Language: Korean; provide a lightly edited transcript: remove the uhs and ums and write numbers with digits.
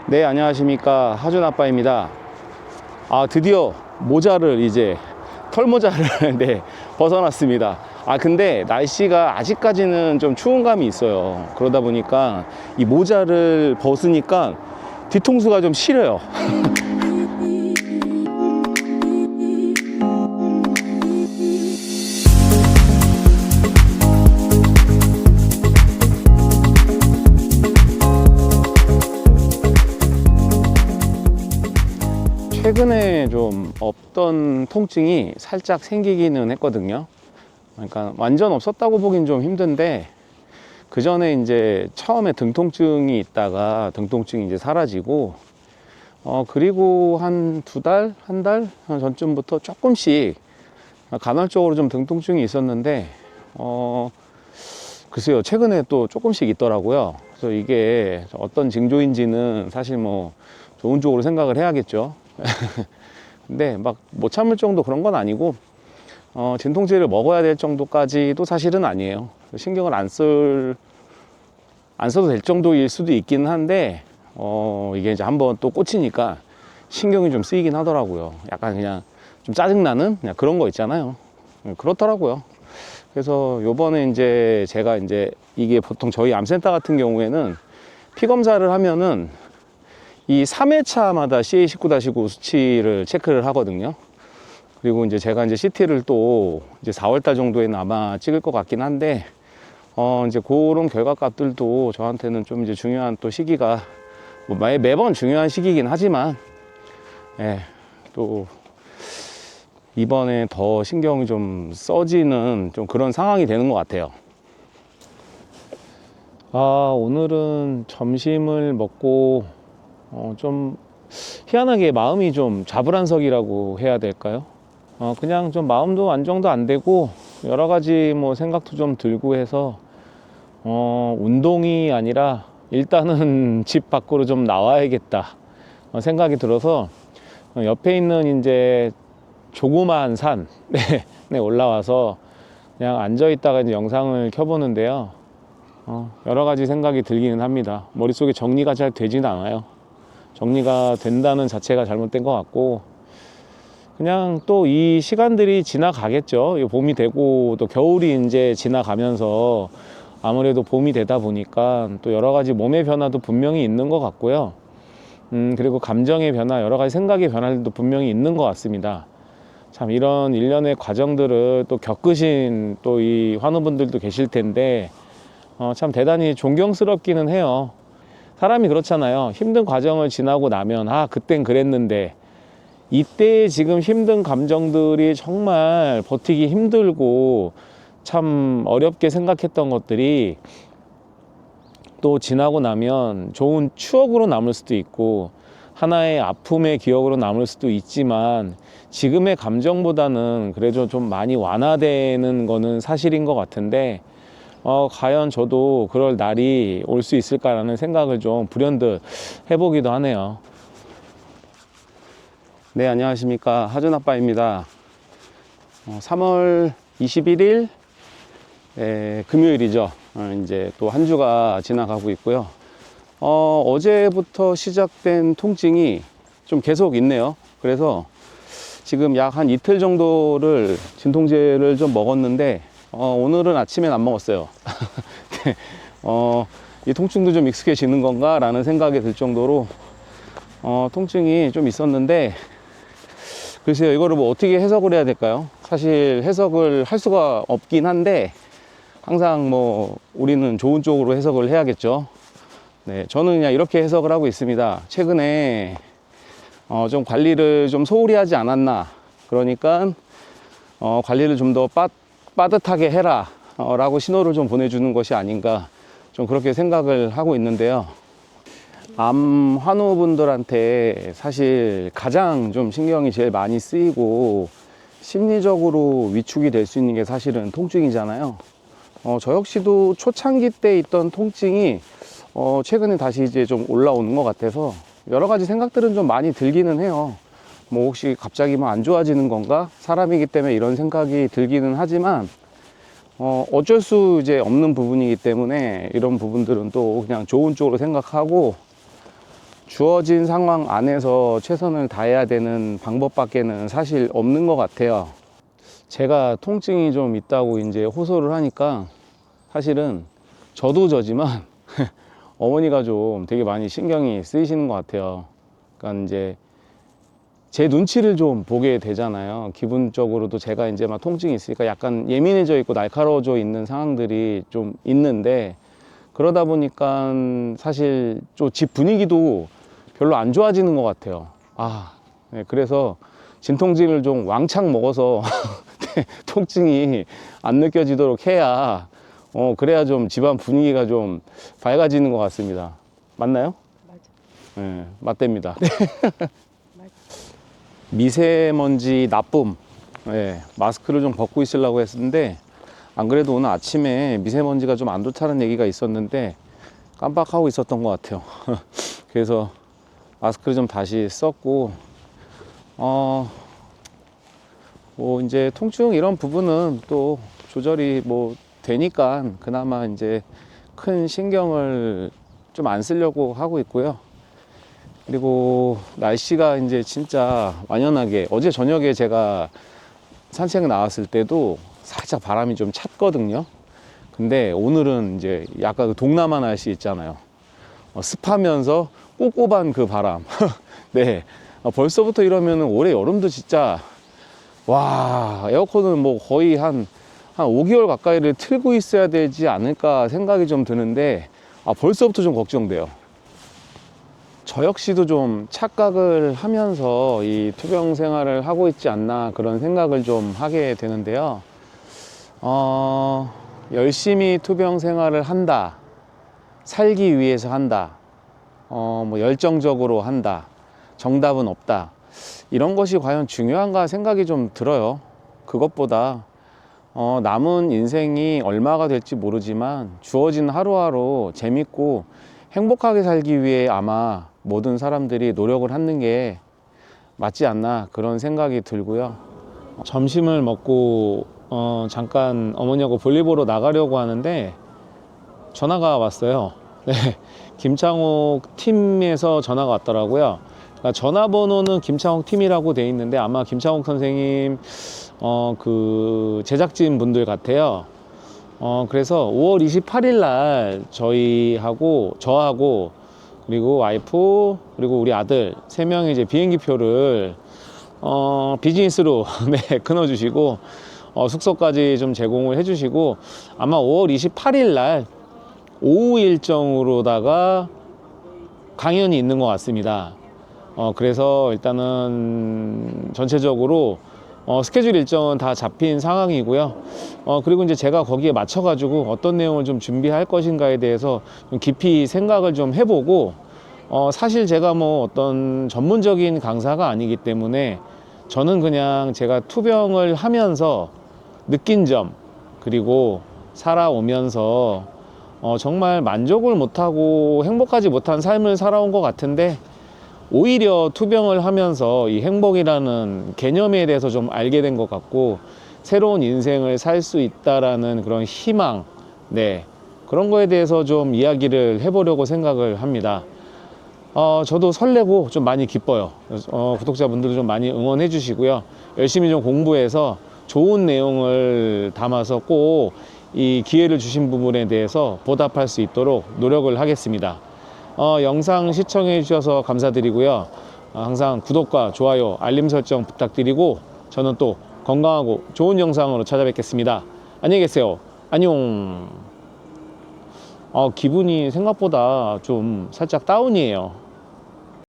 네, 안녕하십니까. 하준 아빠입니다. 드디어 모자를 이제 털모자를 네, 벗어났습니다. 근데 날씨가 아직까지는 좀 추운 감이 있어요. 그러다 보니까 이 모자를 벗으니까 뒤통수가 좀 시려요. 최근에 좀 없던 통증이 살짝 생기기는 했거든요. 그러니까 완전 없었다고 보긴 좀 힘든데, 그 전에 이제 처음에 등 통증이 있다가 등 통증이 이제 사라지고, 그리고 한 두 달, 한 달 전쯤부터 조금씩 간헐적으로 좀 등 통증이 있었는데, 글쎄요, 최근에 또 조금씩 있더라고요. 그래서 이게 어떤 징조인지는 사실 뭐 좋은 쪽으로 생각을 해야겠죠. 근데 막 못 참을 정도 그런 건 아니고, 진통제를 먹어야 될 정도까지도 사실은 아니에요. 신경을 안 써도 될 정도일 수도 있긴 한데, 이게 이제 한번 또 꽂히니까 신경이 좀 쓰이긴 하더라고요. 약간 그냥 좀 짜증나는 그냥 그런 거 있잖아요. 그렇더라고요. 그래서 요번에 이제 제가 이제 이게 보통 저희 암센터 같은 경우에는 피 검사를 하면은 이 3회차마다 CA19-9 수치를 체크를 하거든요. 그리고 이제 제가 이제 CT를 또 이제 4월달 정도에는 아마 찍을 것 같긴 한데, 이제 그런 결과값들도 저한테는 좀 이제 중요한 또 시기가, 뭐 매번 중요한 시기긴 하지만, 예, 또 이번에 더 신경이 좀 써지는 좀 그런 상황이 되는 것 같아요. 오늘은 점심을 먹고, 좀 희한하게 마음이 좀 좌불안석이라고 해야 될까요? 그냥 좀 마음도 안정도 안 되고 여러 가지 뭐 생각도 좀 들고 해서 운동이 아니라 일단은 집 밖으로 좀 나와야겠다 생각이 들어서 옆에 있는 이제 조그마한 산 네, 올라와서 그냥 앉아 있다가 이제 영상을 켜보는데요. 여러 가지 생각이 들기는 합니다. 머릿속에 정리가 잘 되지는 않아요. 정리가 된다는 자체가 잘못된 것 같고, 그냥 또 이 시간들이 지나가겠죠. 봄이 되고 또 겨울이 이제 지나가면서 아무래도 봄이 되다 보니까 또 여러 가지 몸의 변화도 분명히 있는 것 같고요. 그리고 감정의 변화, 여러 가지 생각의 변화들도 분명히 있는 것 같습니다. 참 이런 일련의 과정들을 또 겪으신 또 이 환우분들도 계실 텐데, 참 대단히 존경스럽기는 해요. 사람이 그렇잖아요. 힘든 과정을 지나고 나면 그땐 그랬는데, 이때 지금 힘든 감정들이 정말 버티기 힘들고 참 어렵게 생각했던 것들이 또 지나고 나면 좋은 추억으로 남을 수도 있고 하나의 아픔의 기억으로 남을 수도 있지만, 지금의 감정보다는 그래도 좀 많이 완화되는 거는 사실인 것 같은데, 과연 저도 그럴 날이 올 수 있을까라는 생각을 좀 불현듯 해보기도 하네요. 네, 안녕하십니까. 하준 아빠입니다. 3월 21일 금요일이죠. 이제 또 한 주가 지나가고 있고요. 어제부터 시작된 통증이 좀 계속 있네요. 그래서 지금 약 한 이틀 정도를 진통제를 좀 먹었는데, 오늘은 아침엔 안 먹었어요. 이 통증도 좀 익숙해지는 건가 라는 생각이 들 정도로 통증이 좀 있었는데, 글쎄요, 이거를 뭐 어떻게 해석을 해야 될까요? 사실 해석을 할 수가 없긴 한데, 항상 뭐 우리는 좋은 쪽으로 해석을 해야겠죠. 네, 저는 그냥 이렇게 해석을 하고 있습니다. 최근에 좀 관리를 좀 소홀히 하지 않았나. 그러니까 관리를 좀 더 빠듯하게 해라 라고 신호를 좀 보내주는 것이 아닌가, 좀 그렇게 생각을 하고 있는데요. 암 환우분들한테 사실 가장 좀 신경이 제일 많이 쓰이고 심리적으로 위축이 될 수 있는 게 사실은 통증이잖아요. 저 역시도 초창기 때 있던 통증이 최근에 다시 이제 좀 올라오는 것 같아서 여러 가지 생각들은 좀 많이 들기는 해요. 뭐 혹시 갑자기 뭐 안 좋아지는 건가? 사람이기 때문에 이런 생각이 들기는 하지만, 어쩔 수 이제 없는 부분이기 때문에 이런 부분들은 또 그냥 좋은 쪽으로 생각하고, 주어진 상황 안에서 최선을 다해야 되는 방법밖에는 사실 없는 것 같아요. 제가 통증이 좀 있다고 이제 호소를 하니까 사실은 저도 저지만 어머니가 좀 되게 많이 신경이 쓰이시는 것 같아요. 그러니까 이제 제 눈치를 좀 보게 되잖아요. 기분적으로도 제가 이제 막 통증이 있으니까 약간 예민해져 있고 날카로워져 있는 상황들이 좀 있는데, 그러다 보니까 사실 좀 집 분위기도 별로 안 좋아지는 것 같아요. 네, 그래서 진통제를 좀 왕창 먹어서 통증이 안 느껴지도록 해야 그래야 좀 집안 분위기가 좀 밝아지는 것 같습니다. 맞나요? 맞아. 네, 맞답니다. 맞아. 미세먼지 나쁨, 네, 마스크를 좀 벗고 있으려고 했는데 안 그래도 오늘 아침에 미세먼지가 좀 안 좋다는 얘기가 있었는데 깜빡하고 있었던 것 같아요. 그래서 마스크를 좀 다시 썼고, 뭐 이제 통증 이런 부분은 또 조절이 뭐 되니까 그나마 이제 큰 신경을 좀 안 쓰려고 하고 있고요. 그리고 날씨가 이제 진짜 완연하게, 어제 저녁에 제가 산책 나왔을 때도 살짝 바람이 좀 찼거든요. 근데 오늘은 이제 약간 그 동남아 날씨 있잖아요. 습하면서 꿉꿉한 그 바람. 네. 벌써부터 이러면 올해 여름도 진짜, 와, 에어컨은 뭐 거의 한 5개월 가까이를 틀고 있어야 되지 않을까 생각이 좀 드는데, 벌써부터 좀 걱정돼요. 저 역시도 좀 착각을 하면서 이 투병 생활을 하고 있지 않나 그런 생각을 좀 하게 되는데요. 열심히 투병 생활을 한다, 살기 위해서 한다, 뭐 열정적으로 한다, 정답은 없다, 이런 것이 과연 중요한가 생각이 좀 들어요. 그것보다 남은 인생이 얼마가 될지 모르지만 주어진 하루하루 재밌고 행복하게 살기 위해 아마 모든 사람들이 노력을 하는 게 맞지 않나 그런 생각이 들고요. 점심을 먹고 잠깐 어머니하고 볼일 보러 나가려고 하는데 전화가 왔어요. 네, 김창옥 팀에서 전화가 왔더라고요. 그러니까 전화번호는 김창옥 팀이라고 돼 있는데 아마 김창옥 선생님 그 제작진 분들 같아요. 그래서 5월 28일 날 저하고 그리고 와이프 그리고 우리 아들 3명이 이제 비행기 표를 비즈니스로 네, 끊어주시고 숙소까지 좀 제공을 해주시고 아마 5월 28일 날 오후 일정으로다가 강연이 있는 것 같습니다. 그래서 일단은 전체적으로 스케줄 일정은 다 잡힌 상황이고요. 그리고 이제 제가 거기에 맞춰가지고 어떤 내용을 좀 준비할 것인가에 대해서 좀 깊이 생각을 좀 해보고, 사실 제가 뭐 어떤 전문적인 강사가 아니기 때문에 저는 그냥 제가 투병을 하면서 느낀 점, 그리고 살아오면서 정말 만족을 못하고 행복하지 못한 삶을 살아온 것 같은데, 오히려 투병을 하면서 이 행복이라는 개념에 대해서 좀 알게 된 것 같고 새로운 인생을 살 수 있다라는 그런 희망, 네, 그런 거에 대해서 좀 이야기를 해보려고 생각을 합니다. 저도 설레고 좀 많이 기뻐요. 구독자분들도 좀 많이 응원해 주시고요. 열심히 좀 공부해서 좋은 내용을 담아서 꼭 이 기회를 주신 부분에 대해서 보답할 수 있도록 노력을 하겠습니다. 영상 시청해 주셔서 감사드리고요. 항상 구독과 좋아요, 알림 설정 부탁드리고 저는 또 건강하고 좋은 영상으로 찾아뵙겠습니다. 안녕히 계세요. 안녕. 기분이 생각보다 좀 살짝 다운이에요.